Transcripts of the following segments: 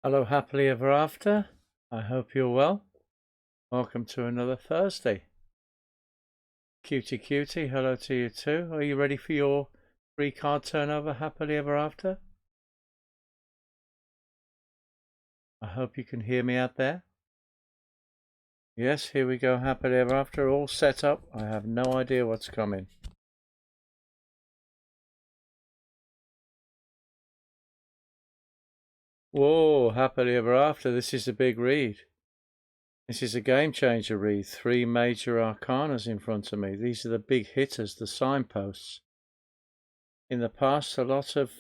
Hello, happily ever after. I hope you're well. Welcome to another Thursday. Cutie cutie, hello to you too. Are you ready for your 3 card turnover, happily ever after? I hope you can hear me out there. Yes, here we go, happily ever after, all set up. I have no idea what's coming. Whoa, happily ever after, this is a big read. This is a game changer read. 3 major arcanas in front of me. These are the big hitters, the signposts. In the past, a lot of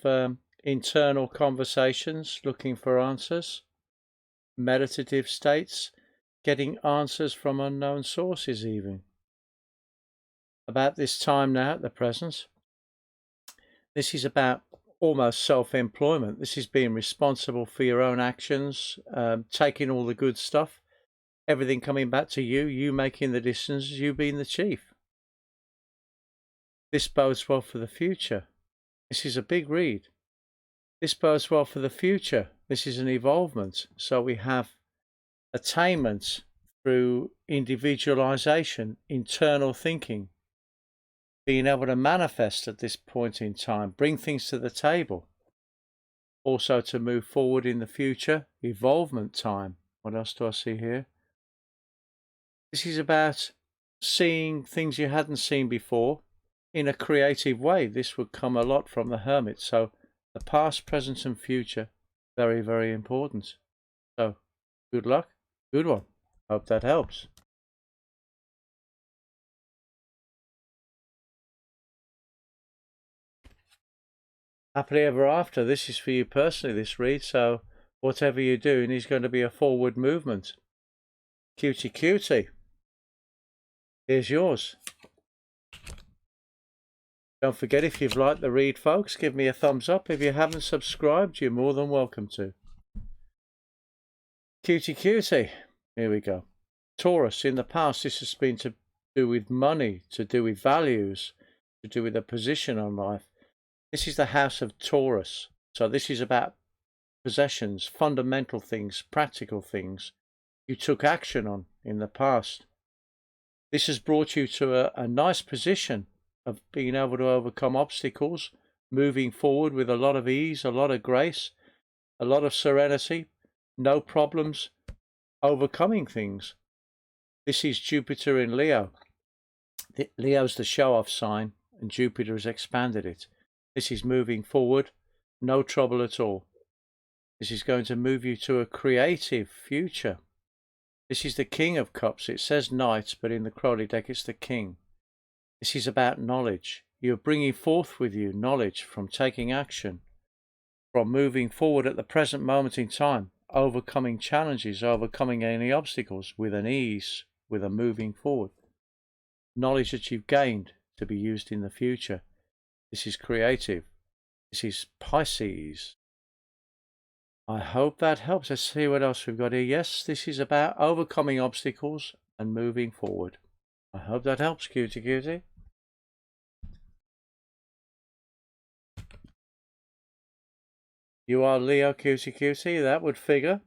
internal conversations looking for answers, meditative states, getting answers from unknown sources even. About this time now, at the present, this is about almost self-employment. This is being responsible for your own actions, taking all the good stuff, everything coming back to you, you making the decisions, you being the chief. This bodes well for the future. This is a big read. This bodes well for the future. This is an evolvement. So we have attainment through individualization, internal thinking, being able to manifest at this point in time, bring things to the table. Also to move forward in the future, evolvement time. What else do I see here? This is about seeing things you hadn't seen before in a creative way. This would come a lot from the Hermit. So the past, present and future, very, very important. So good luck. Good one. Hope that helps. Happily ever after. This is for you personally, this read. So whatever you're doing is going to be a forward movement. Cutie cutie. Here's yours. Don't forget, if you've liked the read, folks, give me a thumbs up. If you haven't subscribed, you're more than welcome to. Cutie cutie. Here we go. Taurus, in the past, this has been to do with money, to do with values, to do with a position on life. This is the house of Taurus. So this is about possessions, fundamental things, practical things you took action on in the past. This has brought you to a nice position of being able to overcome obstacles, moving forward with a lot of ease, a lot of grace, a lot of serenity, no problems, overcoming things. This is Jupiter in Leo. Leo's the show-off sign, and Jupiter has expanded it. This is moving forward, no trouble at all. This is going to move you to a creative future. This is the King of Cups. It says Knight, but in the Crowley deck it's the King. This is about knowledge. You're bringing forth with you knowledge from taking action, from moving forward at the present moment in time, overcoming challenges, overcoming any obstacles with an ease, with a moving forward. Knowledge that you've gained to be used in the future. This is creative. This is Pisces. I hope that helps. Let's see what else we've got here. Yes, this is about overcoming obstacles and moving forward. I hope that helps, cutie cutie. You are Leo, cutie cutie. That would figure.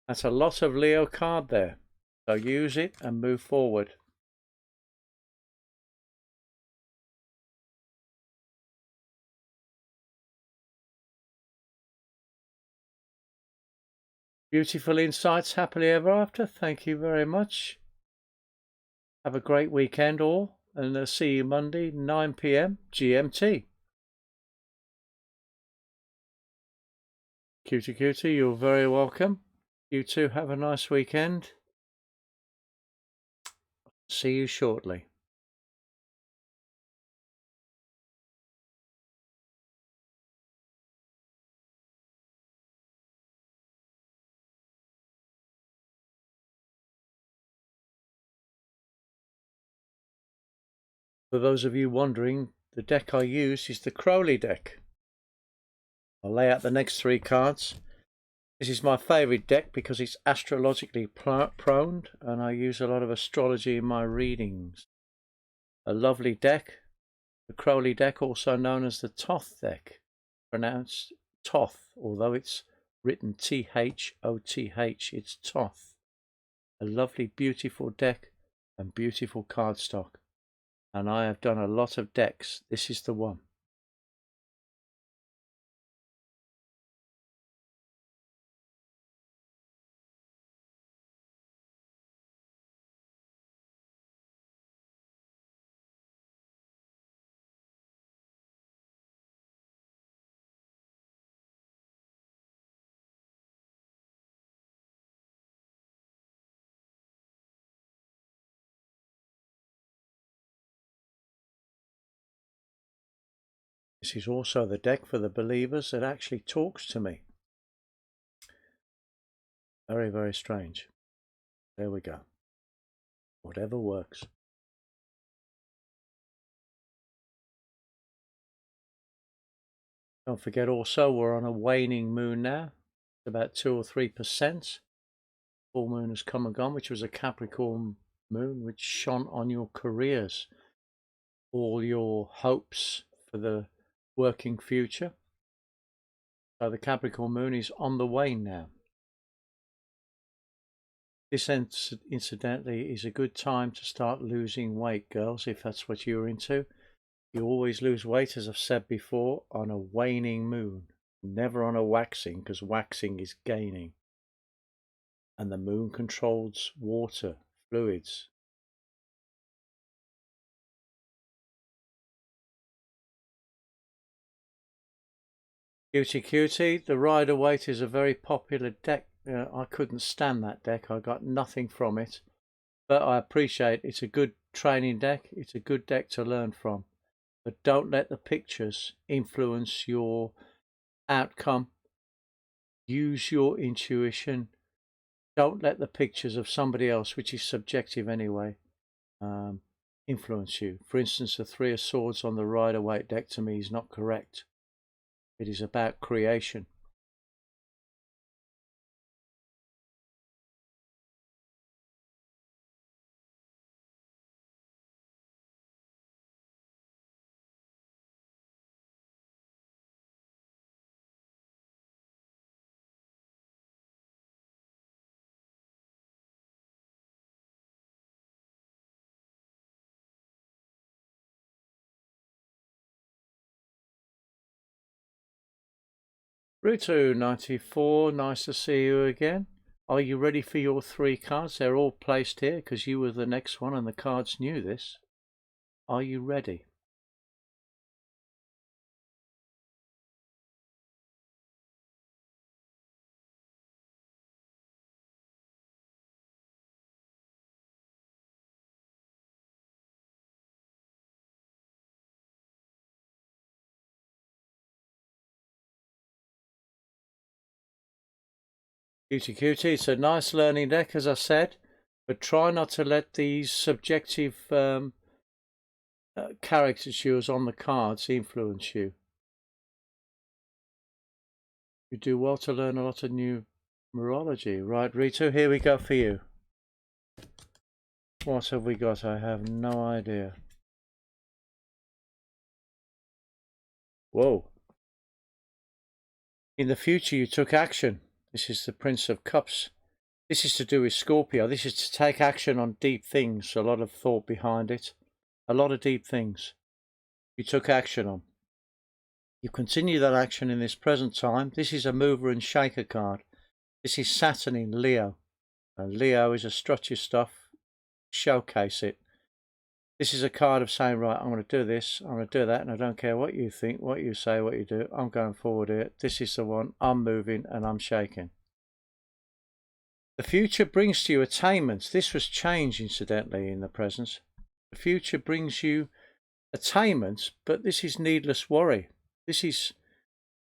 That's a lot of Leo card there. So use it and move forward. Beautiful insights, happily ever after. Thank you very much. Have a great weekend all, and I'll see you Monday, 9 p.m. GMT. Cutie cutie, you're very welcome. You too have a nice weekend. See you shortly. For those of you wondering, the deck I use is the Crowley deck. I'll lay out the next 3 cards. This is my favourite deck because it's astrologically prone, and I use a lot of astrology in my readings. A lovely deck, the Crowley deck, also known as the Thoth deck, pronounced Thoth, although it's written Thoth. It's Toth. A lovely, beautiful deck and beautiful cardstock. And I have done a lot of decks. This is the one. This is also the deck for the believers that actually talks to me. Very, very strange. There we go. Whatever works. Don't forget also we're on a waning moon now. It's about 2 or 3%. Full moon has come and gone, which was a Capricorn moon, which shone on your careers. All your hopes for the working future. So the Capricorn moon is on the wane now. This incidentally is a good time to start losing weight, girls, if that's what you're into. You always lose weight, as I've said before, on a waning moon, never on a waxing, because waxing is gaining. And the moon controls water, fluids. Cutie, the Rider-Waite is a very popular deck. I couldn't stand that deck. I got nothing from it. But I appreciate it's a good training deck. It's a good deck to learn from. But don't let the pictures influence your outcome. Use your intuition. Don't let the pictures of somebody else, which is subjective anyway, influence you. For instance, the Three of Swords on the Rider-Waite deck to me is not correct. It is about creation. Ruto94, nice to see you again. Are you ready for your 3 cards? They're all placed here because you were the next one and the cards knew this. Are you ready? Cutie, it's a nice learning deck, as I said, but try not to let these subjective caricatures on the cards influence you. You do well to learn a lot of numerology. Right, Rito, here we go for you. What have we got? I have no idea. Whoa. In the future, you took action. This is the Prince of Cups. This is to do with Scorpio. This is to take action on deep things. A lot of thought behind it. A lot of deep things you took action on. You continue that action in this present time. This is a mover and shaker card. This is Saturn in Leo. And Leo is a strut your stuff, showcase it. This is a card of saying, right, I'm going to do this, I'm going to do that, and I don't care what you think, what you say, what you do. I'm going forward here. This is the one. I'm moving and I'm shaking. The future brings to you attainments. This was changed, incidentally, in the present. The future brings you attainments, but this is needless worry. This is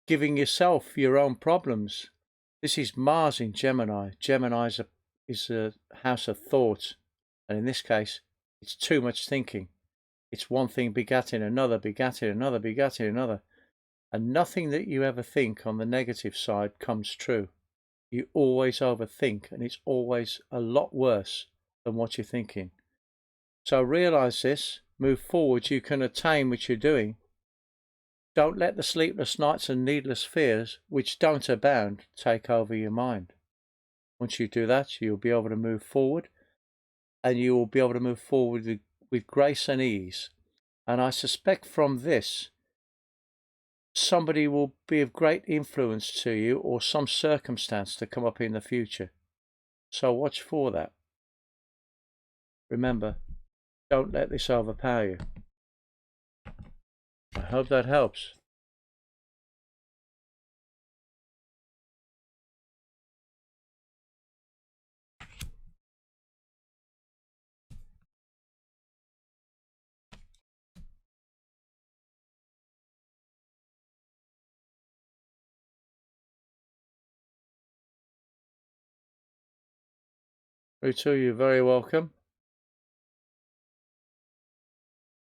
giving yourself your own problems. This is Mars in Gemini. Gemini is a house of thought. And in this case, it's too much thinking. It's one thing begatting another, begatting another, begatting another. And nothing that you ever think on the negative side comes true. You always overthink, and it's always a lot worse than what you're thinking. So realize this, move forward. You can attain what you're doing. Don't let the sleepless nights and needless fears, which don't abound, take over your mind. Once you do that, you'll be able to move forward, and you will be able to move forward with grace and ease. And I suspect from this, somebody will be of great influence to you, or some circumstance to come up in the future. So watch for that. Remember, don't let this overpower you. I hope that helps. Rutu, you're very welcome.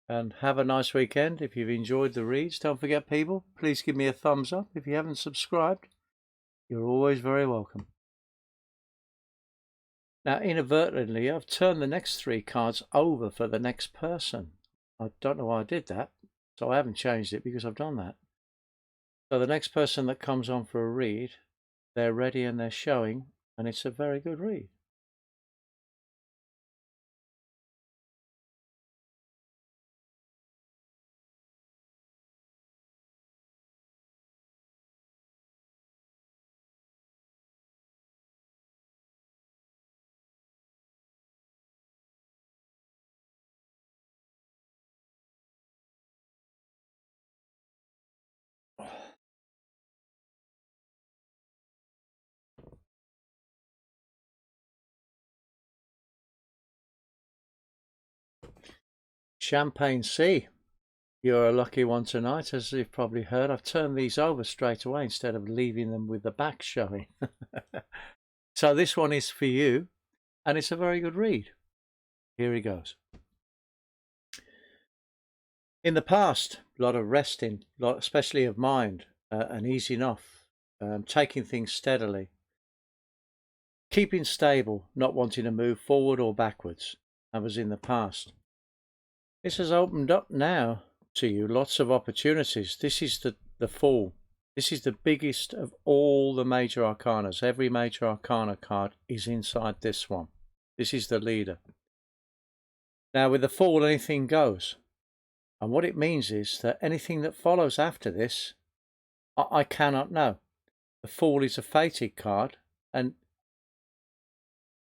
And have a nice weekend. If you've enjoyed the reads, don't forget, people, please give me a thumbs up. If you haven't subscribed, you're always very welcome. Now, inadvertently, I've turned the next 3 cards over for the next person. I don't know why I did that, so I haven't changed it because I've done that. So the next person that comes on for a read, they're ready and they're showing, and it's a very good read. Champagne Sea. You're a lucky one tonight, as you've probably heard. I've turned these over straight away instead of leaving them with the back showing. So this one is for you, and it's a very good read. Here he goes. In the past, a lot of resting, especially of mind, and easing off, taking things steadily, keeping stable, not wanting to move forward or backwards. That was in the past. This has opened up now to you lots of opportunities. This is the Fool. This is the biggest of all the major arcanas. Every major arcana card is inside this one. This is the leader. Now with the Fool, anything goes. And what it means is that anything that follows after this, I cannot know. The Fool is a fated card, and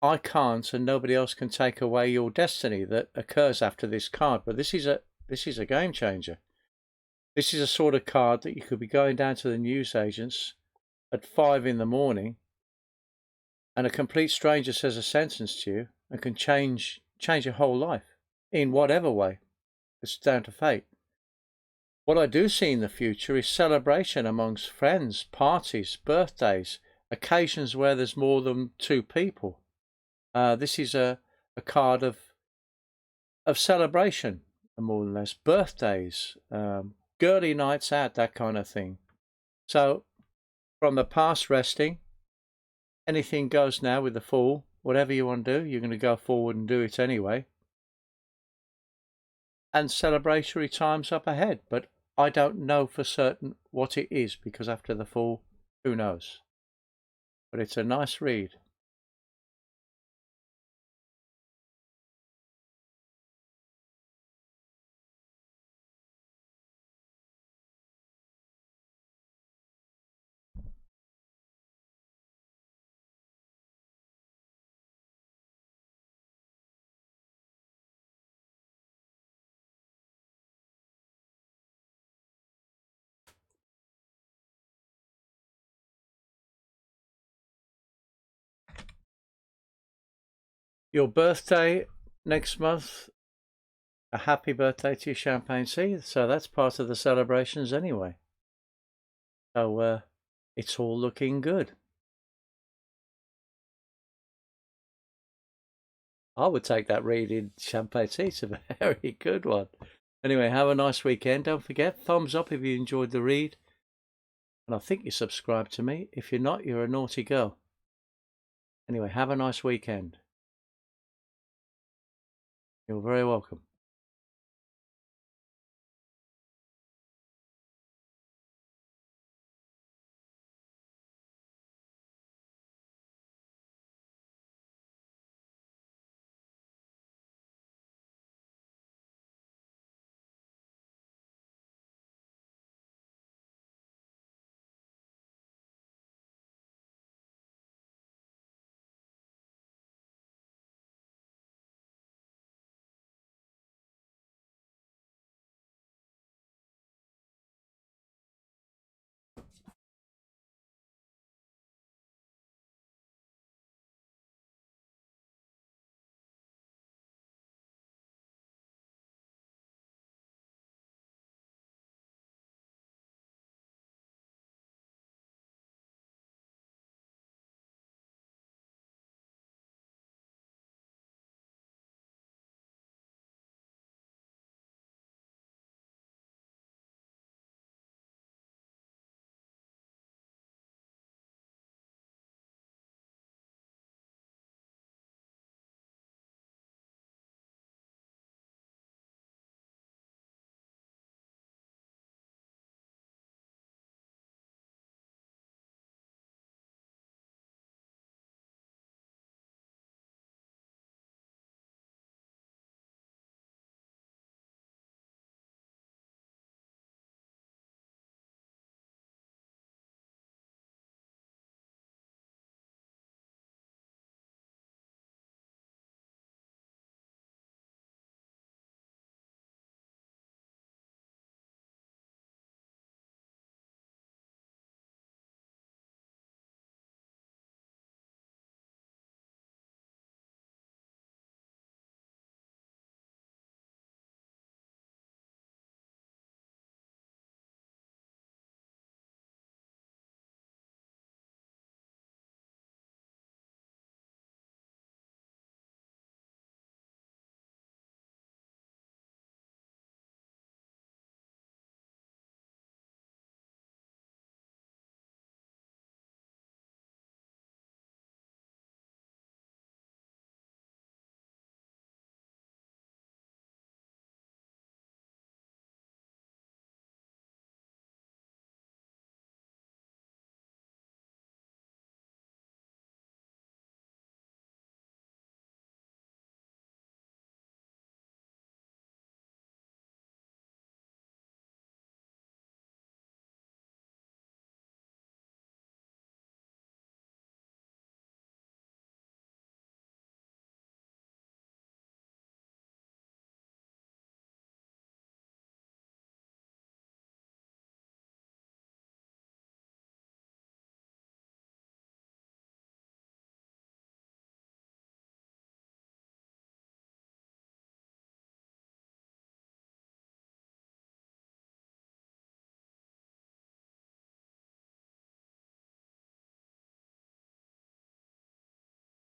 I can't, and nobody else can take away your destiny that occurs after this card. But this is a game changer. This is a sort of card that you could be going down to the newsagents at 5 in the morning, and a complete stranger says a sentence to you and can change your whole life in whatever way. It's down to fate. What I do see in the future is celebration amongst friends, parties, birthdays, occasions where there's more than 2 people. This is a card of celebration, more or less, birthdays, girly nights out, that kind of thing. So from the past resting, anything goes now with the Fool. Whatever you want to do, you're going to go forward and do it anyway. And celebratory times up ahead, but I don't know for certain what it is, because after the Fool, who knows? But it's a nice read. Your birthday next month, a happy birthday to you, Champagne Sea. So that's part of the celebrations anyway. So it's all looking good. I would take that read in Champagne Sea. It's a very good one. Anyway, have a nice weekend. Don't forget, thumbs up if you enjoyed the read. And I think you subscribed to me. If you're not, you're a naughty girl. Anyway, have a nice weekend. You're very welcome.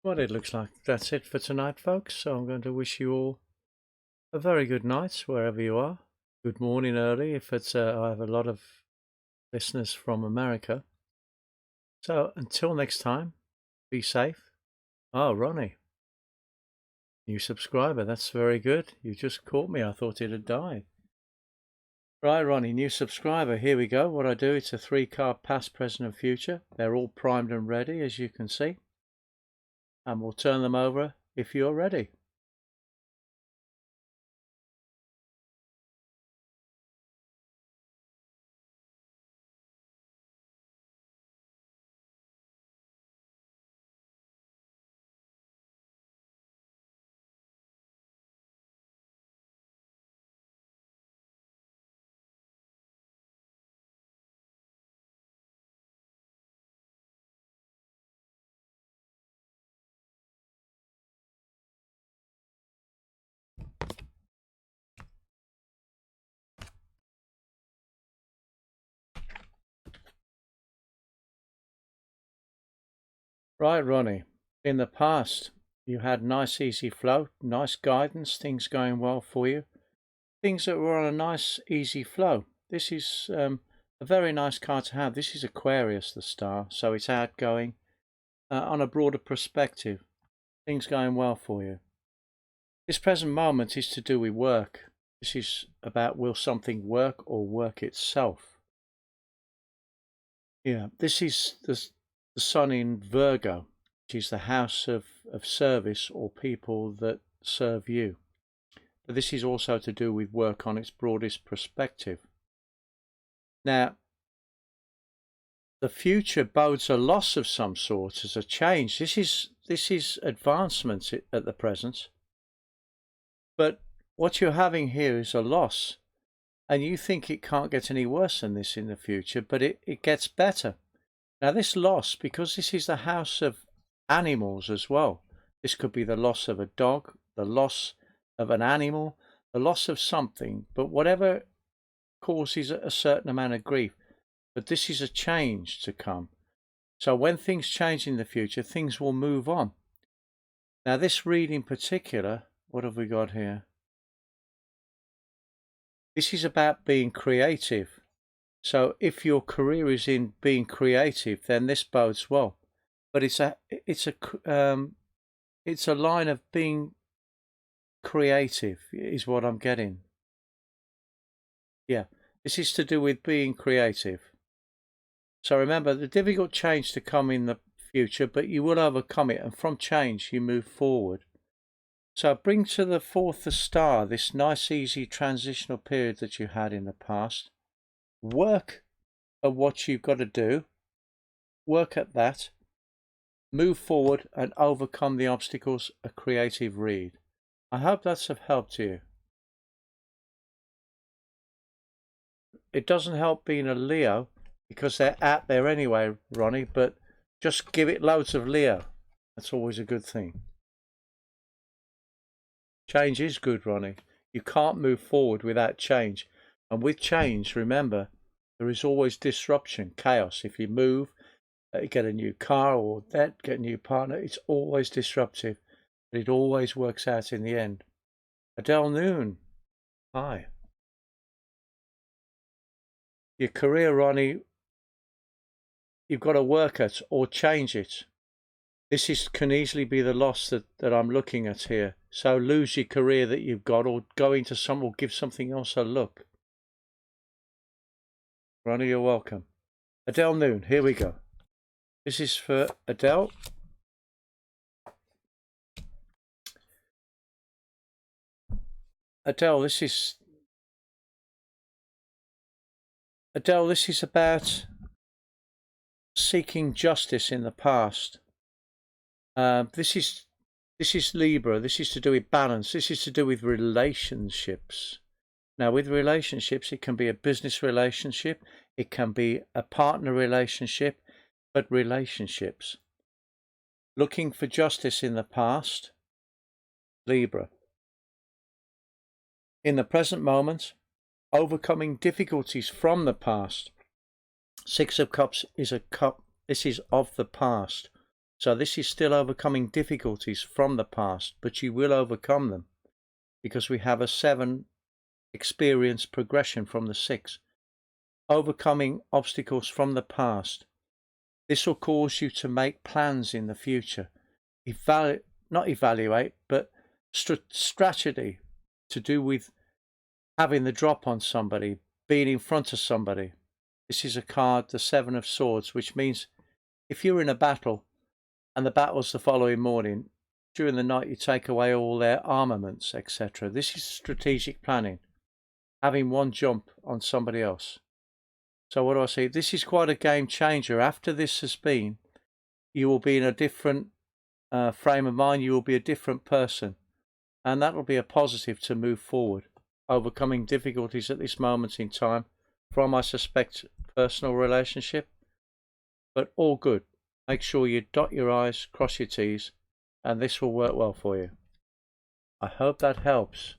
Well, it looks like that's it for tonight, folks. So I'm going to wish you all a very good night wherever you are. Good morning early if it's I have a lot of listeners from America. So until next time, be safe. Oh, Ronnie, new subscriber. That's very good. You just caught me. I thought it had died. Right, Ronnie, new subscriber. Here we go. What I do, it's a 3-card past, present, and future. They're all primed and ready, as you can see. And we'll turn them over if you're ready. Right, Ronnie. In the past, you had nice, easy flow, nice guidance, things going well for you, things that were on a nice, easy flow. This is a very nice card to have. This is Aquarius, the star, so it's outgoing on a broader perspective. Things going well for you. This present moment is to do with work. This is about will something work or work itself. Yeah, this is the sun in Virgo, which is the house of service or people that serve you. But this is also to do with work on its broadest perspective. Now, the future bodes a loss of some sort as a change. This is advancement at the present. But what you're having here is a loss. And you think it can't get any worse than this in the future, but it gets better. Now this loss, because this is the house of animals as well, this could be the loss of a dog, the loss of an animal, the loss of something, but whatever causes a certain amount of grief. But this is a change to come. So when things change in the future, things will move on. Now this read in particular, what have we got here? This is about being creative. So if your career is in being creative, then this bodes well. But it's a line of being creative is what I'm getting. Yeah, this is to do with being creative. So remember, the difficult change to come in the future, but you will overcome it, and from change you move forward. So bring to the fourth the star, this nice easy transitional period that you had in the past. Work at what you've got to do, work at that, move forward and overcome the obstacles, a creative read. I hope that's of help to you. It doesn't help being a Leo because they're out there anyway, Ronnie, but just give it loads of Leo. That's always a good thing. Change is good, Ronnie. You can't move forward without change. And with change, remember, there is always disruption, chaos. If you move, get a new car or that, get a new partner, it's always disruptive. But it always works out in the end. Adele Noon, hi. Your career, Ronnie, you've got to work at or change it. This can easily be the loss that I'm looking at here. So lose your career that you've got or go into some or give something else a look. Ronnie, you're welcome. Adele Noon, here we go. This is for Adele. Adele, this is about seeking justice in the past. This is Libra. This is to do with balance. This is to do with relationships. Now, with relationships, it can be a business relationship. It can be a partner relationship, but relationships. Looking for justice in the past, Libra. In the present moment, overcoming difficulties from the past. Six of Cups is a cup. This is of the past. So this is still overcoming difficulties from the past, but you will overcome them because we have a 7 experience progression from the 6. Overcoming obstacles from the past. This will cause you to make plans in the future. Not evaluate, but strategy to do with having the drop on somebody, being in front of somebody. This is a card, the 7 of Swords, which means if you're in a battle and the battle's the following morning, during the night you take away all their armaments, etc. This is strategic planning, having one jump on somebody else. So what do I see? This is quite a game changer. After this has been, you will be in a different frame of mind. You will be a different person, and that will be a positive to move forward, overcoming difficulties at this moment in time from, I suspect, personal relationship, but all good. Make sure you dot your I's, cross your T's, and this will work well for you. I hope that helps.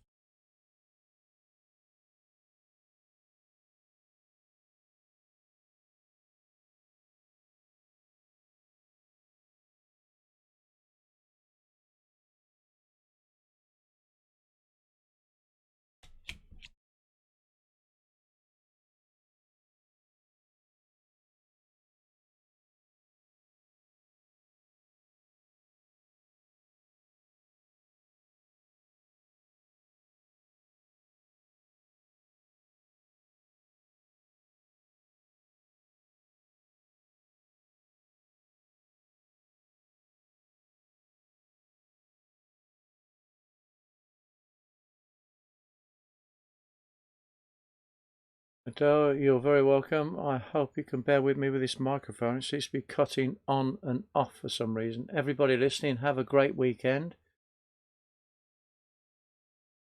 Adele, you're very welcome. I hope you can bear with me with this microphone. It seems to be cutting on and off for some reason. Everybody listening, have a great weekend.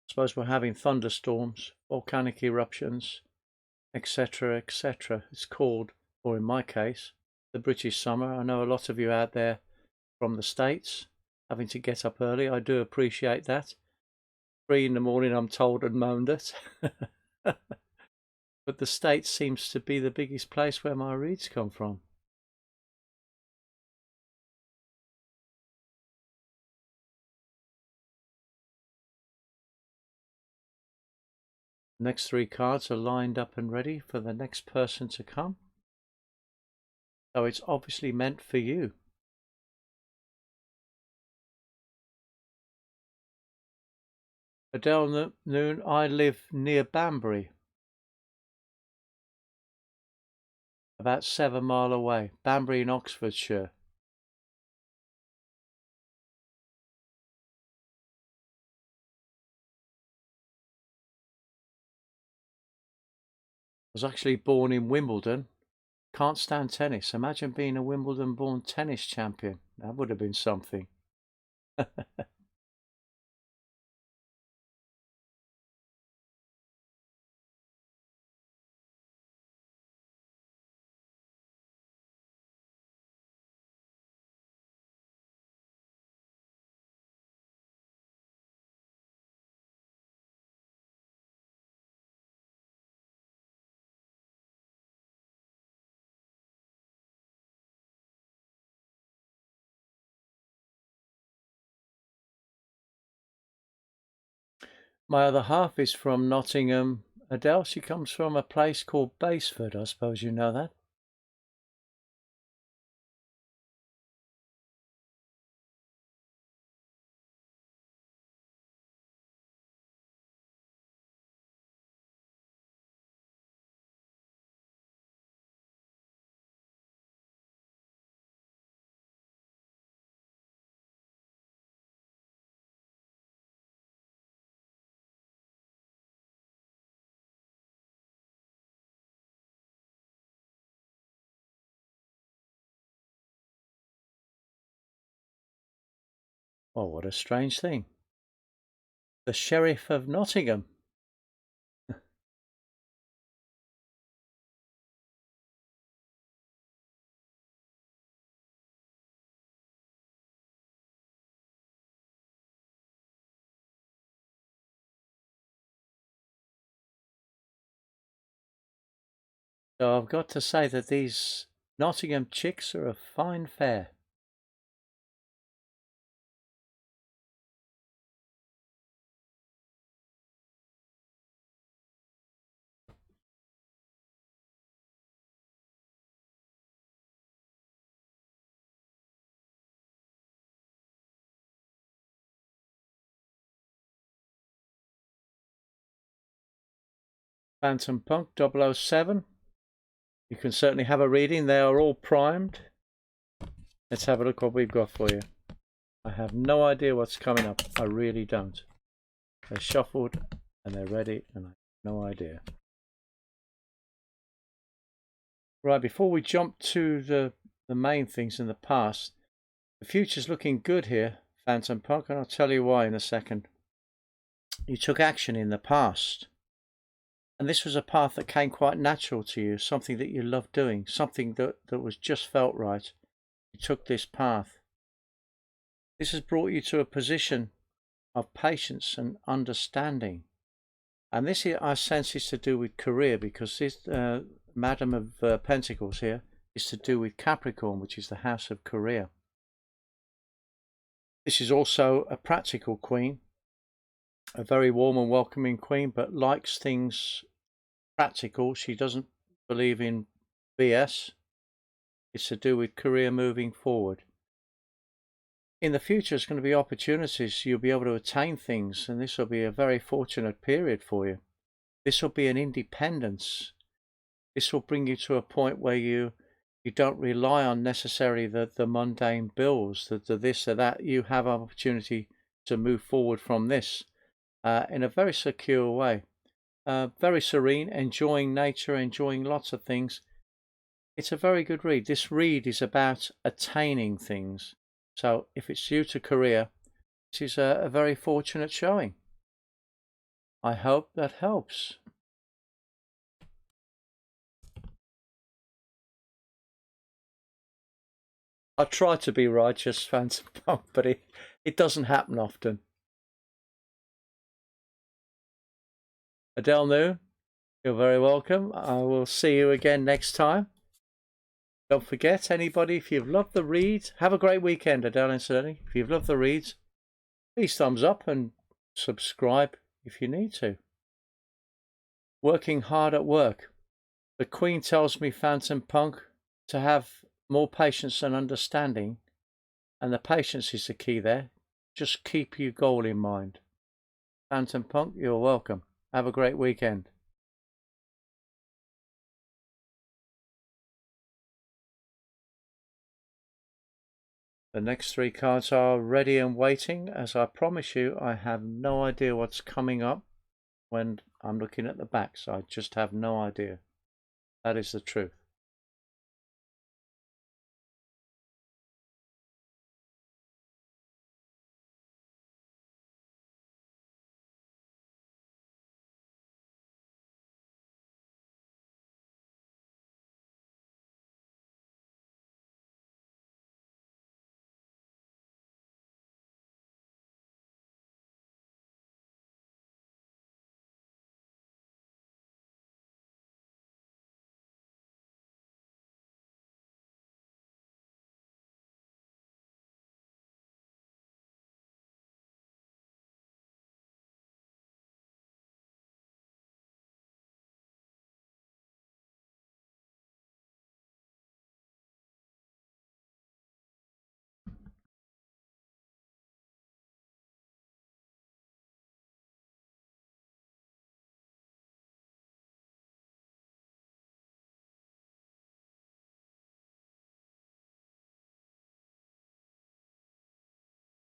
I suppose we're having thunderstorms, volcanic eruptions, etc., etc. It's called, or in my case, the British summer. I know a lot of you out there from the States having to get up early. I do appreciate that. 3 in the morning, I'm told, and moaned at. But the States seems to be the biggest place where my reads come from. Next 3 cards are lined up and ready for the next person to come. So it's obviously meant for you. Adele Noon, I live near Banbury, about 7 miles away. Banbury in Oxfordshire. I was actually born in Wimbledon. Can't stand tennis. Imagine being a Wimbledon-born tennis champion. That would have been something. My other half is from Nottingham. Adele, she comes from a place called Basford. I suppose you know that. Oh, what a strange thing. The Sheriff of Nottingham. So I've got to say that these Nottingham chicks are a fine fare. Phantom Punk 007. You can certainly have a reading. They are all primed. Let's have a look what we've got for you. I have no idea what's coming up. I really don't. They're shuffled and they're ready and I have no idea. Right, before we jump to the main things in the past, the future's looking good here, Phantom Punk, and I'll tell you why in a second. You took action in the past, and this was a path that came quite natural to you, something that you loved doing, something that was just felt right. You took this path. This has brought you to a position of patience and understanding. And this here, I sense, is to do with career, because this Madam of Pentacles here is to do with Capricorn, which is the house of career. This is also a practical queen, a very warm and welcoming queen, but likes things practical. She doesn't believe in BS. It's to do with career moving forward. In the future, there's going to be opportunities. You'll be able to attain things, and this will be a very fortunate period for you. This will be an independence. This will bring you to a point where you don't rely on necessarily the mundane bills, the this or that. You have an opportunity to move forward from this in a very secure way. Very serene, enjoying nature, enjoying lots of things. It's a very good read. This read is about attaining things. So if it's due to career, this is a very fortunate showing. I hope that helps. I try to be righteous, Phantom Punk, but it doesn't happen often. Adele Noon, you're very welcome. I will see you again next time. Don't forget, anybody, if you've loved the read, have a great weekend, Adele and Selene. If you've loved the reads, please thumbs up and subscribe if you need to. Working hard at work. The Queen tells me, Phantom Punk, to have more patience and understanding, and the patience is the key there. Just keep your goal in mind. Phantom Punk, you're welcome. Have a great weekend. The next three cards are ready and waiting. As I promise you, I have no idea what's coming up when I'm looking at the backs. I just have no idea. That is the truth.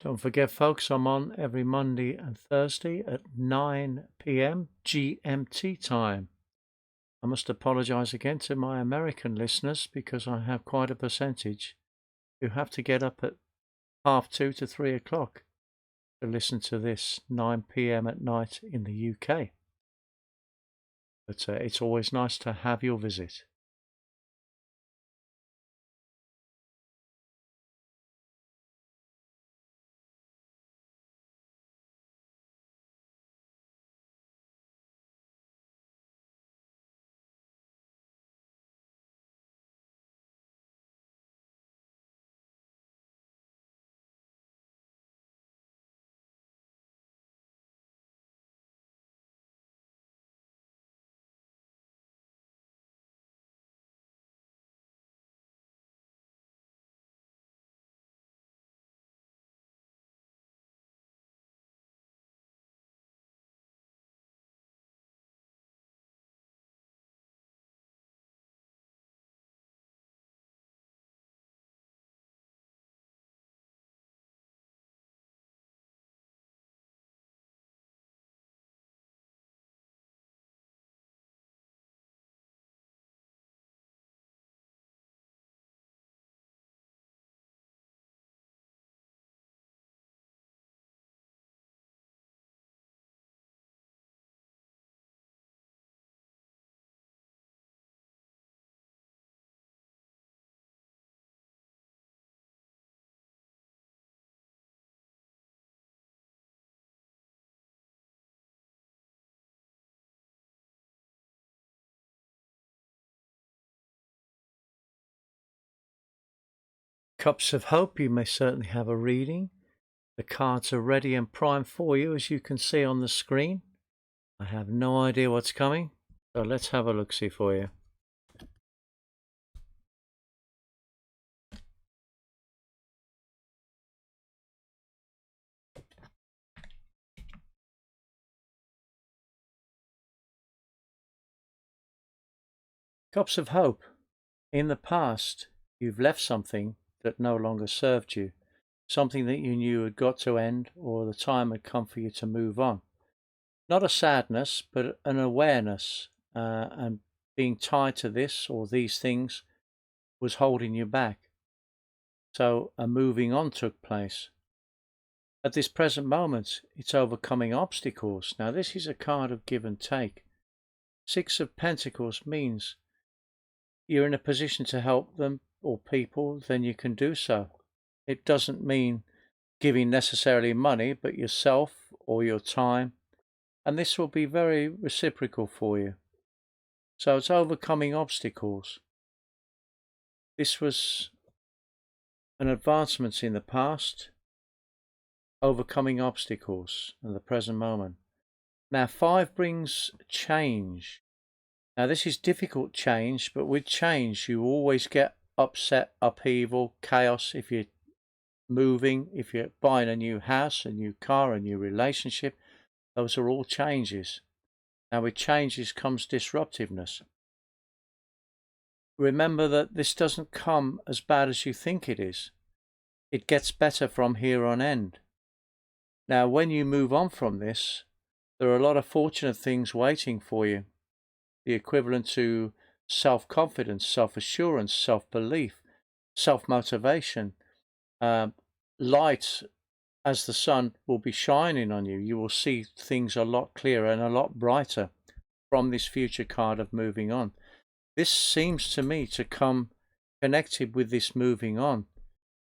Don't forget, folks, I'm on every Monday and Thursday at 9 p.m. GMT time. I must apologize again to my American listeners because I have quite a percentage who have to get up at 2:30 to 3 o'clock to listen to this 9 p.m. at night in the UK. But it's always nice to have your visit. Cups of Hope, you may certainly have a reading. The cards are ready and primed for you, as you can see on the screen. I have no idea what's coming, so let's have a look-see for you. Cups of Hope. In the past, you've left something that no longer served you, something that you knew had got to end, or the time had come for you to move on. Not a sadness, but an awareness, and being tied to this or these things was holding you back. So a moving on took place. At this present moment, it's overcoming obstacles. Now, this is a card of give and take. Six of Pentacles means you're in a position to help them or people, then you can do so. It doesn't mean giving necessarily money, but yourself or your time. And this will be very reciprocal for you. So it's overcoming obstacles. This was an advancement in the past, overcoming obstacles in the present moment. Now, 5 brings change. Now, this is difficult change, but with change, you always get upset, upheaval, chaos. If you're moving, if you're buying a new house, a new car, a new relationship, those are all changes. Now, with changes comes disruptiveness. Remember that this doesn't come as bad as you think it is. It gets better from here on end. Now, when you move on from this, there are a lot of fortunate things waiting for you. The equivalent to self-confidence, self-assurance, self-belief, self-motivation, light as the sun will be shining on you. You will see things a lot clearer and a lot brighter from this future card of moving on. This seems to me to come connected with this moving on,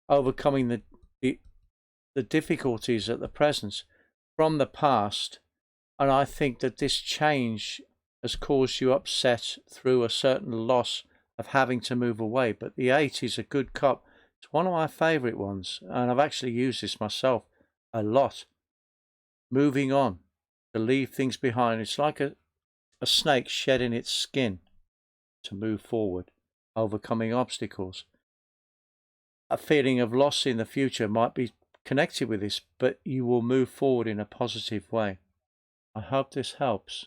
overcoming the difficulties at the present from the past. And I think that this change has caused you upset through a certain loss of having to move away. But the 8 is a good cup. It's one of my favourite ones, and I've actually used this myself a lot. Moving on, to leave things behind. It's like a snake shedding its skin to move forward, overcoming obstacles. A feeling of loss in the future might be connected with this, but you will move forward in a positive way. I hope this helps.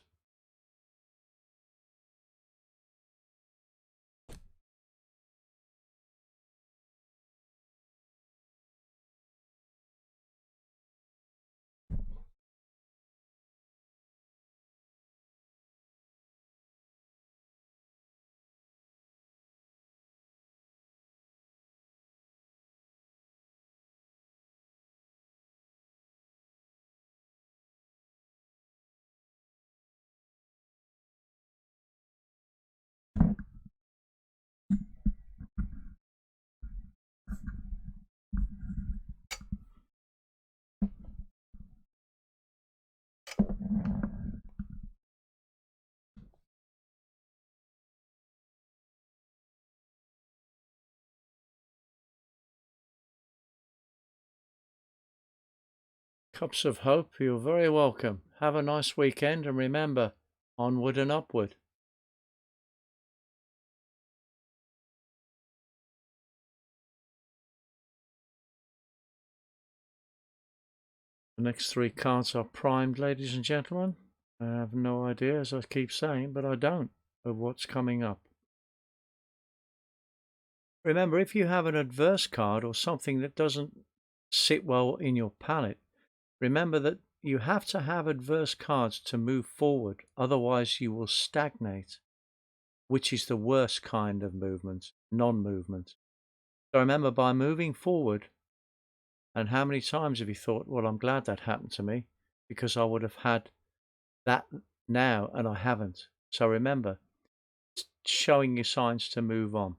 Cups of Hope, you're very welcome. Have a nice weekend, and remember, onward and upward. The next 3 cards are primed, ladies and gentlemen. I have no idea, as I keep saying, but I don't, of what's coming up. Remember, if you have an adverse card or something that doesn't sit well in your palette, remember that you have to have adverse cards to move forward, otherwise you will stagnate, which is the worst kind of movement, non-movement. So remember, by moving forward, and how many times have you thought, well, I'm glad that happened to me because I would have had that now and I haven't. So remember, it's showing you signs to move on.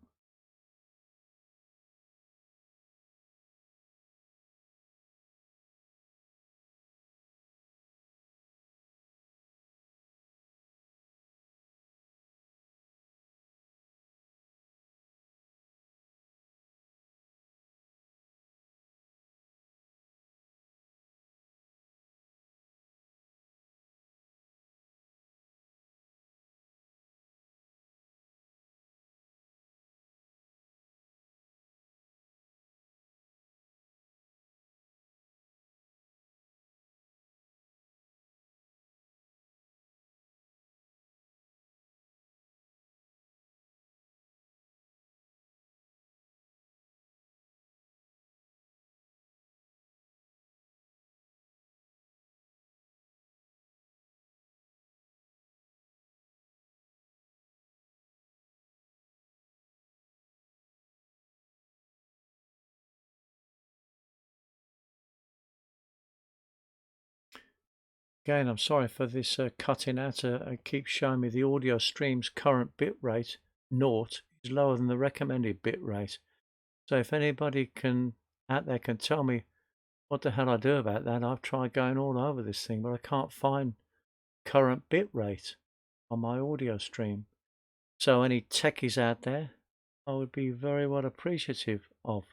Again, I'm sorry for this cutting out. It keeps showing me the audio stream's current bit rate, naught, is lower than the recommended bit rate. So if anybody out there can tell me what the hell I do about that, I've tried going all over this thing, but I can't find current bit rate on my audio stream. So any techies out there, I would be very well appreciative of.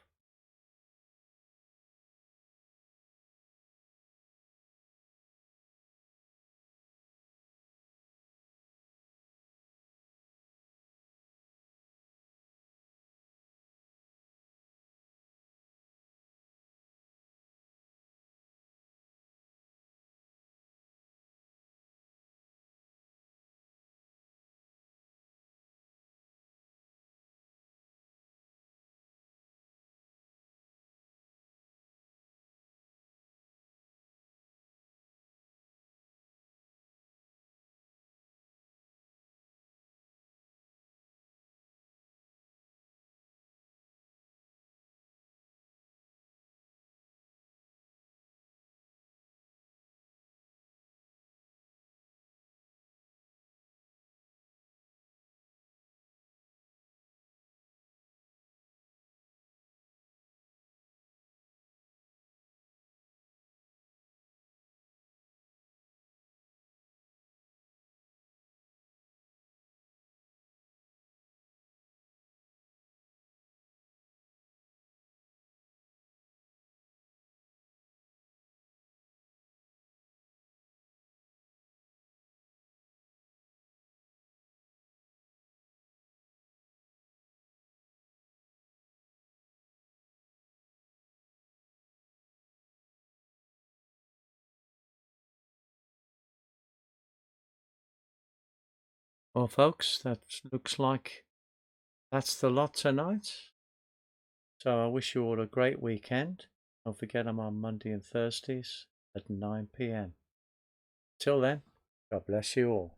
Well, folks, that looks like that's the lot tonight. So I wish you all a great weekend. Don't forget I'm on Monday and Thursdays at 9 p.m. Till then, God bless you all.